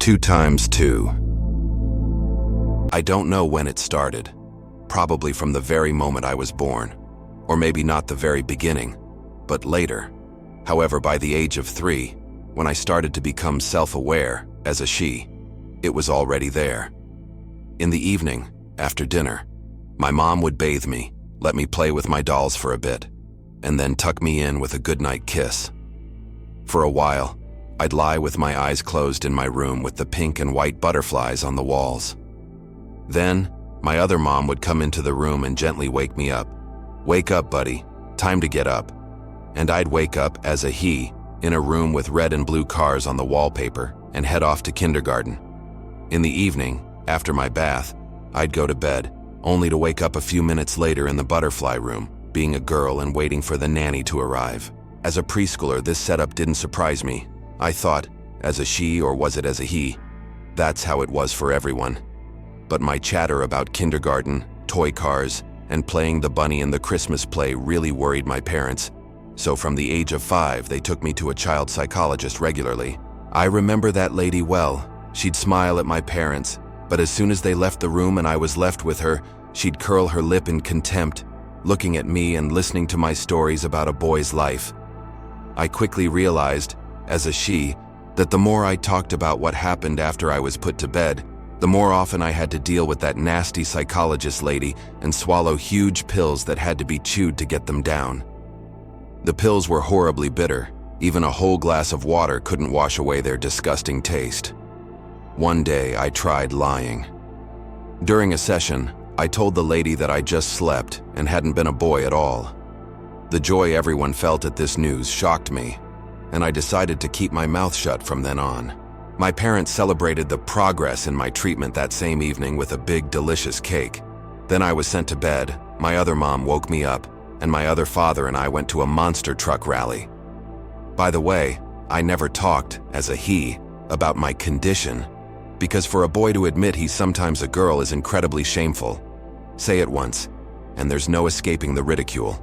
2 times 2. I don't know when it started. Probably from the very moment I was born. Or maybe not the very beginning, but later. However, by the age of 3, when I started to become self-aware as a she, it was already there. In the evening, after dinner, my mom would bathe me, let me play with my dolls for a bit, and then tuck me in with a goodnight kiss. For a while, I'd lie with my eyes closed in my room with the pink and white butterflies on the walls. Then, my other mom would come into the room and gently wake me up. "Wake up, buddy. Time to get up." And I'd wake up as a he, in a room with red and blue cars on the wallpaper, and head off to kindergarten. In the evening, after my bath, I'd go to bed, only to wake up a few minutes later in the butterfly room, being a girl and waiting for the nanny to arrive. As a preschooler, this setup didn't surprise me. I thought, as a she, or was it as a he? That's how it was for everyone. But my chatter about kindergarten, toy cars, and playing the bunny in the Christmas play really worried my parents. So from the age of 5, they took me to a child psychologist regularly. I remember that lady well. She'd smile at my parents, but as soon as they left the room and I was left with her, she'd curl her lip in contempt, looking at me and listening to my stories about a boy's life. I quickly realized, as a she, that the more I talked about what happened after I was put to bed, the more often I had to deal with that nasty psychologist lady and swallow huge pills that had to be chewed to get them down. The pills were horribly bitter. Even a whole glass of water couldn't wash away their disgusting taste. One day, I tried lying. During a session, I told the lady that I just slept and hadn't been a boy at all. The joy everyone felt at this news shocked me, and I decided to keep my mouth shut from then on. My parents celebrated the progress in my treatment that same evening with a big, delicious cake. Then I was sent to bed, my other mom woke me up, and my other father and I went to a monster truck rally. By the way, I never talked, as a he, about my condition, because for a boy to admit he's sometimes a girl is incredibly shameful. Say it once, and there's no escaping the ridicule.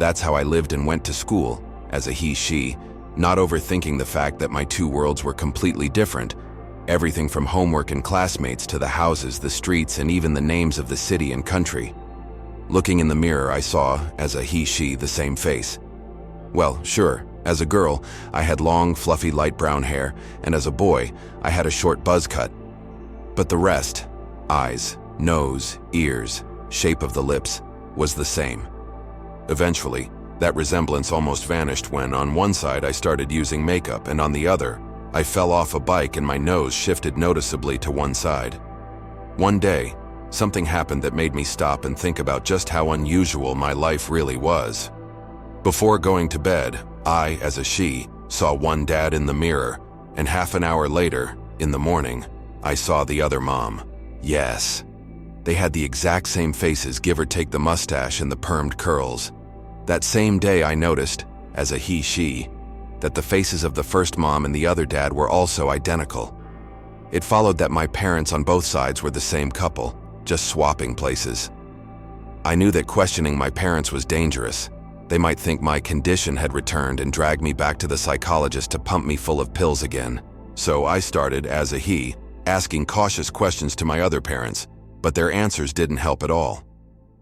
That's how I lived and went to school, as a he-she, not overthinking the fact that my 2 worlds were completely different, everything from homework and classmates to the houses, the streets, and even the names of the city and country. Looking in the mirror, I saw, as a he-she, the same face. Well, sure, as a girl, I had long, fluffy light brown hair, and as a boy, I had a short buzz cut. But the rest, eyes, nose, ears, shape of the lips, was the same. Eventually, that resemblance almost vanished when, on one side, I started using makeup, and on the other, I fell off a bike and my nose shifted noticeably to one side. One day, something happened that made me stop and think about just how unusual my life really was. Before going to bed, I, as a she, saw one dad in the mirror, and half an hour later, in the morning, I saw the other mom. Yes. They had the exact same faces, give or take the mustache and the permed curls. That same day I noticed, as a he-she, that the faces of the first mom and the other dad were also identical. It followed that my parents on both sides were the same couple, just swapping places. I knew that questioning my parents was dangerous. They might think my condition had returned and drag me back to the psychologist to pump me full of pills again. So I started, as a he, asking cautious questions to my other parents, but their answers didn't help at all.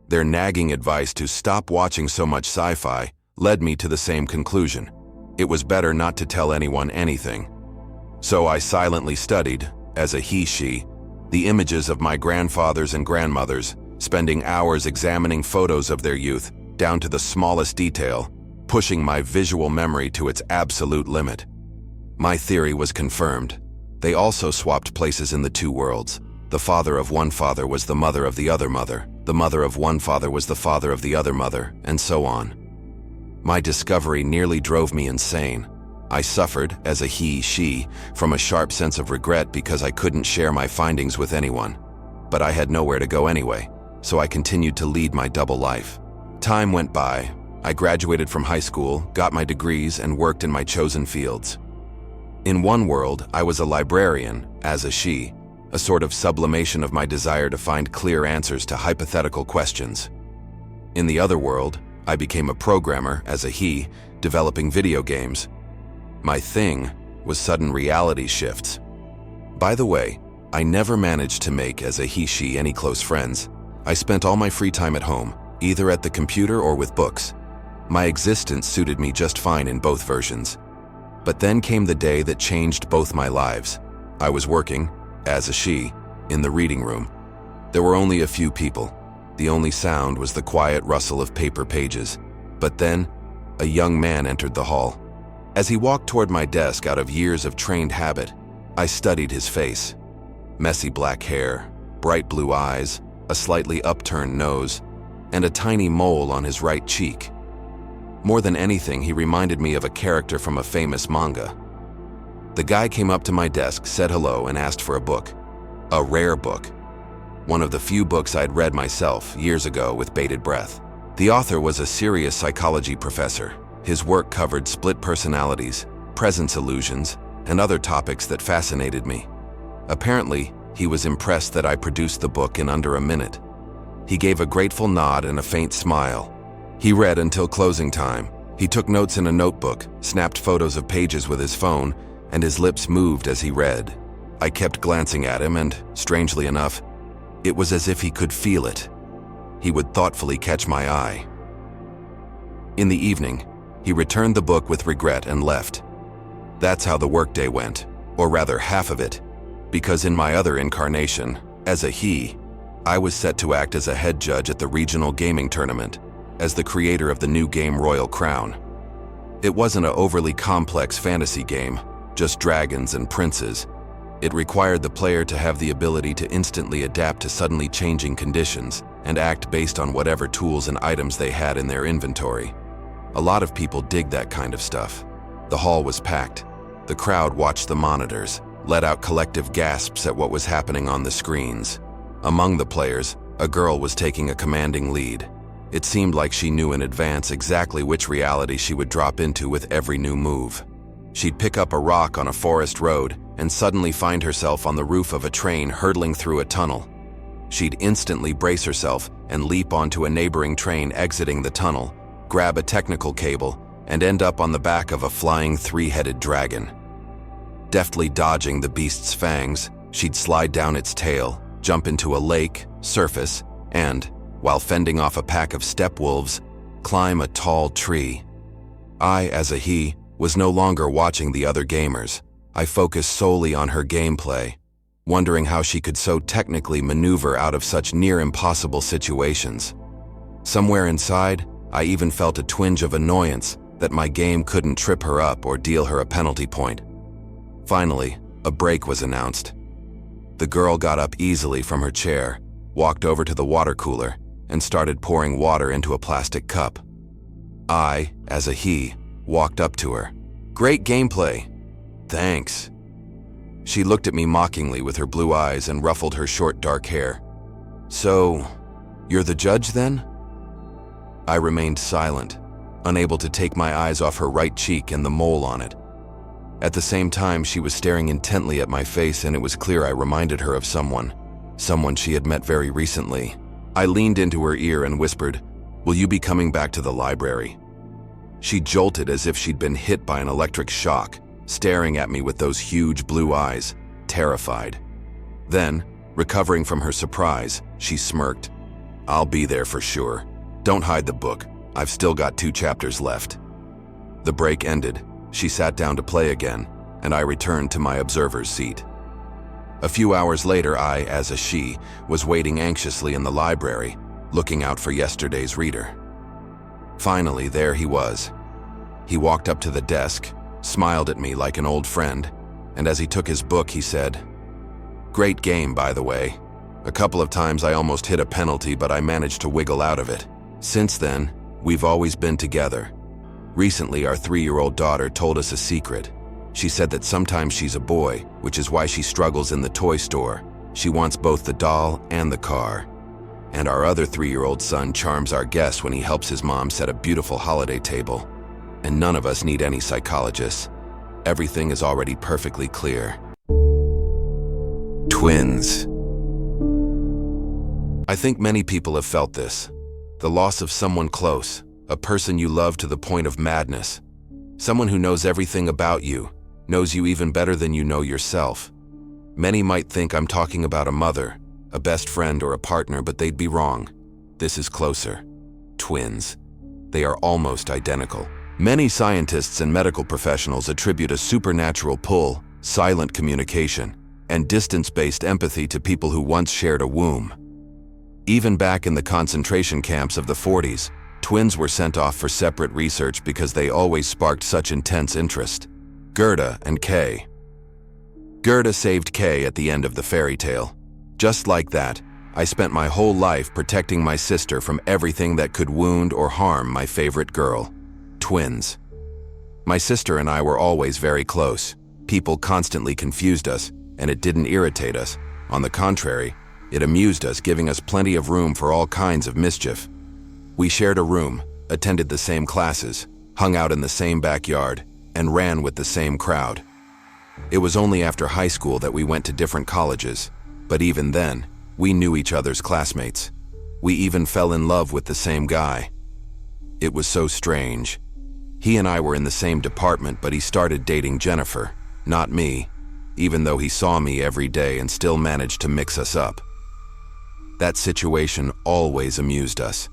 Their nagging advice to stop watching so much sci-fi led me to the same conclusion. It was better not to tell anyone anything. So I silently studied, as a he-she, the images of my grandfathers and grandmothers, spending hours examining photos of their youth, down to the smallest detail, pushing my visual memory to its absolute limit. My theory was confirmed. They also swapped places in the 2 worlds. The father of one father was the mother of the other mother. The mother of one father was the father of the other mother, and so on. My discovery nearly drove me insane. I suffered, as a he-she, from a sharp sense of regret because I couldn't share my findings with anyone. But I had nowhere to go anyway, so I continued to lead my double life. Time went by. I graduated from high school, got my degrees, and worked in my chosen fields. In one world, I was a librarian, as a she, a sort of sublimation of my desire to find clear answers to hypothetical questions. In the other world, I became a programmer, as a he, developing video games. My thing was sudden reality shifts. By the way, I never managed to make as a he/she any close friends. I spent all my free time at home, either at the computer or with books. My existence suited me just fine in both versions. But then came the day that changed both my lives. I was working, as a she, in the reading room. There were only a few people. The only sound was the quiet rustle of paper pages. But then, a young man entered the hall. As he walked toward my desk out of years of trained habit, I studied his face. Messy black hair, bright blue eyes, a slightly upturned nose, and a tiny mole on his right cheek. More than anything, he reminded me of a character from a famous manga. The guy came up to my desk, said hello, and asked for a book. A rare book. One of the few books I'd read myself years ago with bated breath. The author was a serious psychology professor. His work covered split personalities, presence illusions, and other topics that fascinated me. Apparently, he was impressed that I produced the book in under a minute. He gave a grateful nod and a faint smile. He read until closing time. He took notes in a notebook, snapped photos of pages with his phone, and his lips moved as he read. I kept glancing at him and, strangely enough, it was as if he could feel it. He would thoughtfully catch my eye. In the evening, he returned the book with regret and left. That's how the workday went, or rather half of it, because in my other incarnation, as a he, I was set to act as a head judge at the regional gaming tournament, as the creator of the new game Royal Crown. It wasn't an overly complex fantasy game, just dragons and princes. It required the player to have the ability to instantly adapt to suddenly changing conditions and act based on whatever tools and items they had in their inventory. A lot of people dig that kind of stuff. The hall was packed. The crowd watched the monitors, let out collective gasps at what was happening on the screens. Among the players, a girl was taking a commanding lead. It seemed like she knew in advance exactly which reality she would drop into with every new move. She'd pick up a rock on a forest road and suddenly find herself on the roof of a train hurtling through a tunnel. She'd instantly brace herself and leap onto a neighboring train exiting the tunnel, grab a technical cable, and end up on the back of a flying three-headed dragon. Deftly dodging the beast's fangs, she'd slide down its tail, jump into a lake, surface, and, while fending off a pack of steppe wolves, climb a tall tree. I, as a he, was no longer watching the other gamers. I focused solely on her gameplay, wondering how she could so technically maneuver out of such near-impossible situations. Somewhere inside, I even felt a twinge of annoyance that my game couldn't trip her up or deal her a penalty point. Finally, a break was announced. The girl got up easily from her chair, walked over to the water cooler, and started pouring water into a plastic cup. I, as a he, walked up to her. "Great gameplay. Thanks." She looked at me mockingly with her blue eyes and ruffled her short dark hair. "So, you're the judge then?" I remained silent, unable to take my eyes off her right cheek and the mole on it. At the same time, she was staring intently at my face, and it was clear I reminded her of someone she had met very recently. I leaned into her ear and whispered, "Will you be coming back to the library?" She jolted as if she'd been hit by an electric shock, staring at me with those huge blue eyes, terrified. Then, recovering from her surprise, she smirked. "I'll be there for sure. Don't hide the book. I've still got 2 chapters left." The break ended. She sat down to play again, and I returned to my observer's seat. A few hours later, I, as a she, was waiting anxiously in the library, looking out for yesterday's reader. Finally, there he was. He walked up to the desk, smiled at me like an old friend, and as he took his book, he said, "Great game, by the way. A couple of times I almost hit a penalty, but I managed to wiggle out of it. Since then, we've always been together. Recently, our 3-year-old daughter told us a secret. She said that sometimes she's a boy, which is why she struggles in the toy store. She wants both the doll and the car. And our other 3-year-old son charms our guests when he helps his mom set a beautiful holiday table. And none of us need any psychologists. Everything is already perfectly clear." Twins. I think many people have felt this. The loss of someone close, a person you love to the point of madness. Someone who knows everything about you, knows you even better than you know yourself. Many might think I'm talking about a mother, a best friend, or a partner, but they'd be wrong. This is closer. Twins. They are almost identical. Many scientists and medical professionals attribute a supernatural pull, silent communication, and distance-based empathy to people who once shared a womb. Even back in the concentration camps of the 40s, twins were sent off for separate research because they always sparked such intense interest. Gerda and Kay. Gerda saved Kay at the end of the fairy tale. Just like that, I spent my whole life protecting my sister from everything that could wound or harm my favorite girl. Twins. My sister and I were always very close. People constantly confused us, and it didn't irritate us. On the contrary, it amused us, giving us plenty of room for all kinds of mischief. We shared a room, attended the same classes, hung out in the same backyard, and ran with the same crowd. It was only after high school that we went to different colleges, but even then, we knew each other's classmates. We even fell in love with the same guy. It was so strange. He and I were in the same department, but he started dating Jennifer, not me, even though he saw me every day and still managed to mix us up. That situation always amused us.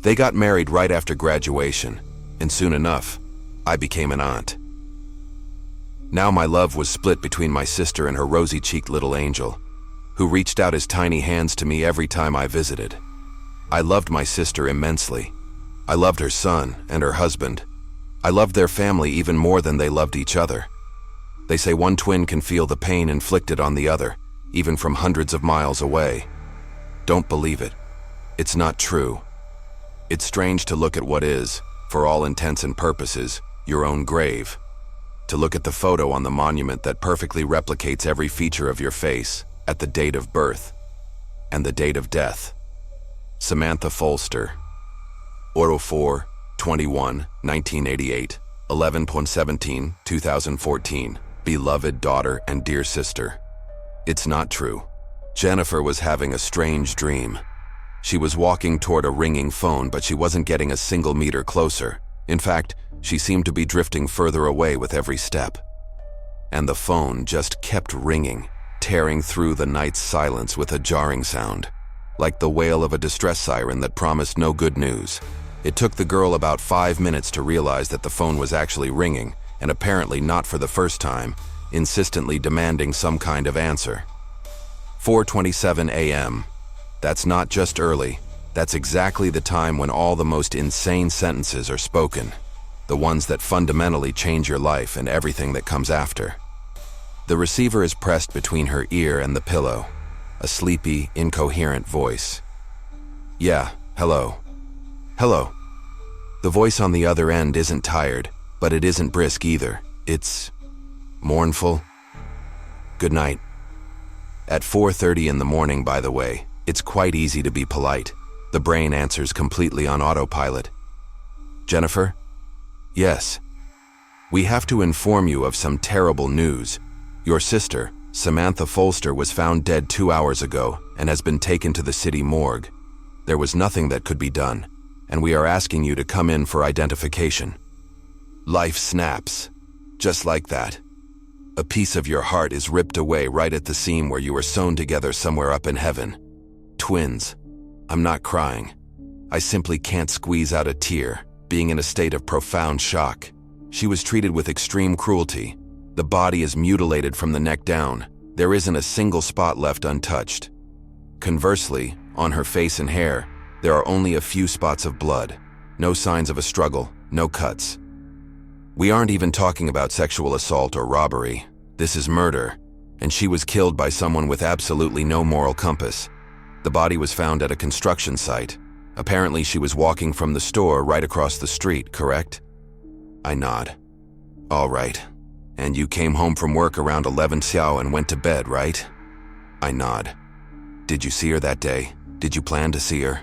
They got married right after graduation, and soon enough, I became an aunt. Now my love was split between my sister and her rosy-cheeked little angel, who reached out his tiny hands to me every time I visited. I loved my sister immensely. I loved her son and her husband. I loved their family even more than they loved each other. They say one twin can feel the pain inflicted on the other, even from hundreds of miles away. Don't believe it. It's not true. It's strange to look at what is, for all intents and purposes, your own grave. To look at the photo on the monument that perfectly replicates every feature of your face at the date of birth and the date of death. Samantha Folster. Oro 4, 21, 1988, 11.17, 2014. Beloved daughter and dear sister. It's not true. Jennifer was having a strange dream. She was walking toward a ringing phone, but she wasn't getting a single meter closer. In fact, she seemed to be drifting further away with every step. And the phone just kept ringing, tearing through the night's silence with a jarring sound, like the wail of a distress siren that promised no good news. It took the girl about 5 minutes to realize that the phone was actually ringing, and apparently not for the first time, insistently demanding some kind of answer. 4:27 a.m. That's not just early. That's exactly the time when all the most insane sentences are spoken, the ones that fundamentally change your life and everything that comes after. The receiver is pressed between her ear and the pillow, a sleepy, incoherent voice. Yeah, hello. Hello. The voice on the other end isn't tired, but it isn't brisk either. It's mournful. Good night. At 4:30 in the morning, by the way, it's quite easy to be polite. The brain answers completely on autopilot. Jennifer? Yes. We have to inform you of some terrible news. Your sister, Samantha Folster, was found dead 2 hours ago and has been taken to the city morgue. There was nothing that could be done, and we are asking you to come in for identification. Life snaps. Just like that. A piece of your heart is ripped away right at the seam where you were sewn together somewhere up in heaven. Twins. I'm not crying. I simply can't squeeze out a tear, being in a state of profound shock. She was treated with extreme cruelty. The body is mutilated from the neck down. There isn't a single spot left untouched. Conversely, on her face and hair, there are only a few spots of blood. No signs of a struggle, no cuts. We aren't even talking about sexual assault or robbery. This is murder, and she was killed by someone with absolutely no moral compass. The body was found at a construction site. Apparently she was walking from the store right across the street, correct? I nod. All right. And you came home from work around 11 xiao and went to bed, right? I nod. Did you see her that day? Did you plan to see her?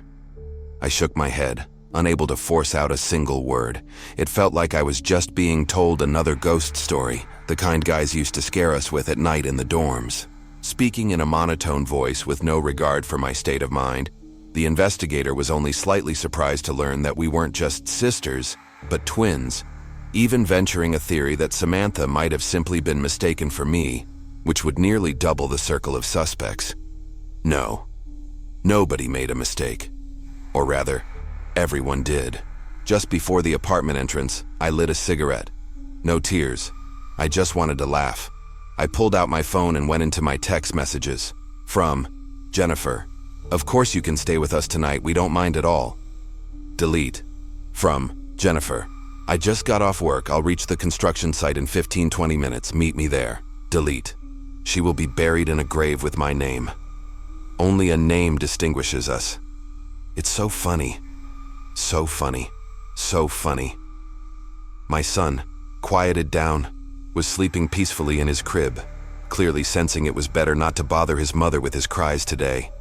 I shook my head, unable to force out a single word. It felt like I was just being told another ghost story, the kind guys used to scare us with at night in the dorms. Speaking in a monotone voice with no regard for my state of mind, the investigator was only slightly surprised to learn that we weren't just sisters, but twins, even venturing a theory that Samantha might have simply been mistaken for me, which would nearly double the circle of suspects. No, nobody made a mistake. Or rather, everyone did. Just before the apartment entrance, I lit a cigarette. No tears. I just wanted to laugh. I pulled out my phone and went into my text messages. From Jennifer. Of course you can stay with us tonight, we don't mind at all. Delete. From Jennifer. I just got off work, I'll reach the construction site in 15-20 minutes, meet me there. Delete. She will be buried in a grave with my name. Only a name distinguishes us. It's so funny. So funny. So funny. My son, quieted down, was sleeping peacefully in his crib, clearly sensing it was better not to bother his mother with his cries today.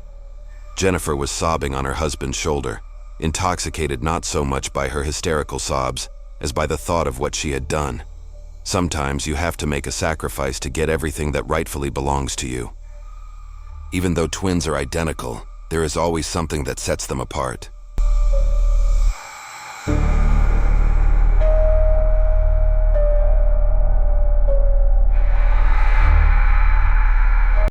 Jennifer was sobbing on her husband's shoulder, intoxicated not so much by her hysterical sobs as by the thought of what she had done. Sometimes you have to make a sacrifice to get everything that rightfully belongs to you. Even though twins are identical, there is always something that sets them apart.